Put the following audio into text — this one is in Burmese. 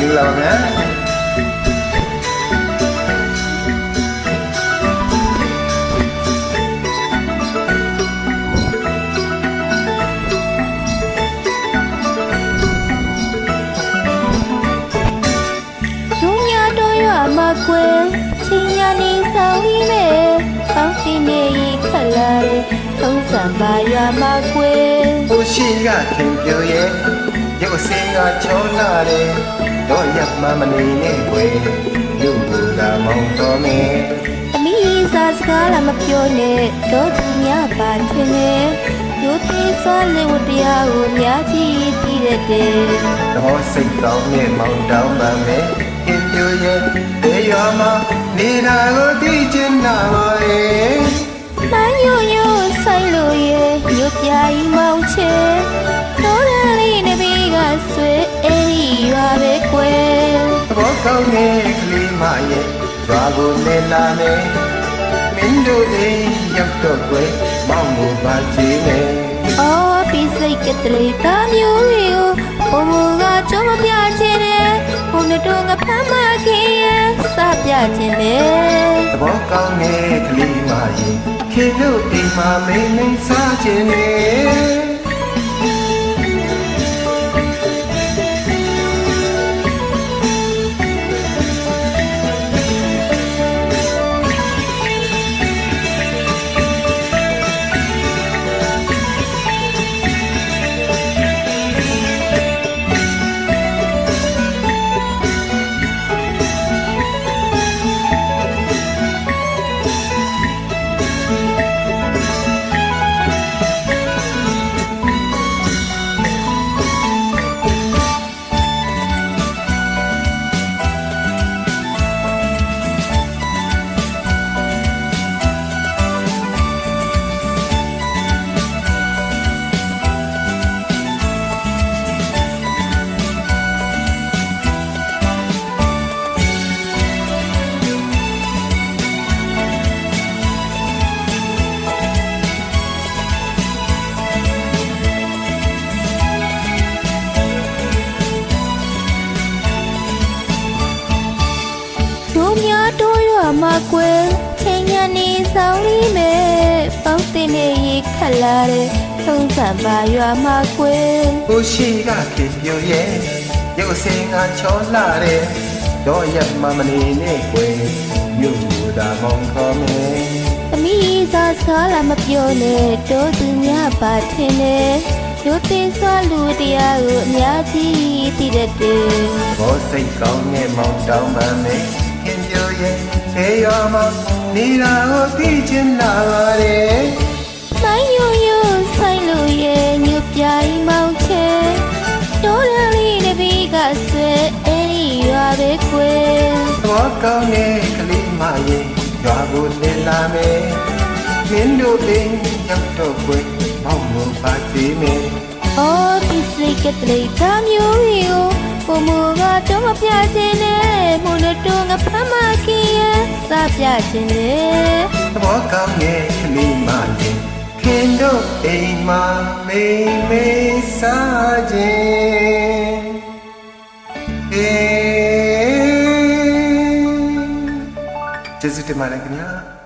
င်္ဂလာပါဗျာမကွယ်ချင်းညာနေဆောင်ပြီးမဲ့ကောင်းတင်နေခလာတဲ့ထုံးစံပါရွာမကွယ်ဟိုရှိကခင်ပြောရဲ့ရုပ်စင်ကချောလာတယ်တော့ရမမနေနဲ့ကွယ်လူဘူလာမောင်တော်မယ်အမိစားစကားလာမပြောနဲ့တော့သူများပါထင်တယ်ရိုးသေးစွာလေးဝတရားကိုများကြည့်ပြီးတဲ့တော့စိတ်ကောင်းနဲ့မောင်တောင်းပါမယ်ခင်ပြောရဲ့တေးရွာမှာနေတာကိုသိချင်တာပါရဲ့မညို့ညို့ဆိုင်လို့ရဲ့မြို့ပြာကြီးမောင်ချေတော်ရလေးနေပြီးကဆွေအေးရွာပဲကွယ်ဘောကောင်းတဲ့ကလေးမရဲ့ရွာကိုလဲလာမယ်မင်းတို့အိမ်ရောက်တော့ကွယ်မောင်ကိုပါကြည့်မယ်အော်ပြီးစိတ်ကလေးသားမျိုးတွေကိုဘုံကကြုံမပြချင်တယ်ဘုံတို့ငါဖမ်းမခင်ရဲ့စပြချင်တယ်သဘောကောင်းတဲ့ကလေးမရဲ့ခင်တို့အိမ်မှာမင်းမင်းစားချင်တယ်မကွယ်ချင်းညာနေဆောင်လေးမဲ့ပေါင်းတင်နေခလာတဲ့ထုံးစံပါရွာမကွယ်ဟိုရှိကခင်ပြောရဲ့ရုပ်စင်ကချောလာတယ်တော့ရမမနေနဲ့ကွယ်မြို့သာမောင်ခေါ်မယ်အမိစားစကားလာမပြောနဲ့တော့သူများပါထင်တယ်ရိုးသေးစွာလူတရားကိုအများကြီးသိတတ်တယ်ဘောစိတ်ကောင်းနဲ့မောင်တောင်းပန်မယ်ခင်ပြောရဲ့တေးရွာမှာနေတာကိုသိချင်လာပါတယ်မညို့ညို့ဆိုင်လို့ရဲ့ညပြိုင်မောင်ချေတော်ရလေးတပီးကဆွဲအေးရွာပဲကွယ်တော့ကောင်းတဲ့ကလေးမရဲ့ရွာကိုလည်လာမယ်မင်းတို့အိမ်ရောက်တော့ကွယ်မောင်ကိုပါကြည့်မယ်အော်ဒီစိတ်ကလေးသားမျိုးတွေကိုဘုံမကတော့မပြချင်နဲ့ဘုံတို့ငါဖမ်းမခင်ရဲ့စပြချင်တယ်သဘောကောင်းရဲ့ကလေးမရဲ့ခင်တို့အိမ်မှာမေးမေးစားခြင်းကျေးဇူးတင်ပါတယ်ခင်ဗျာ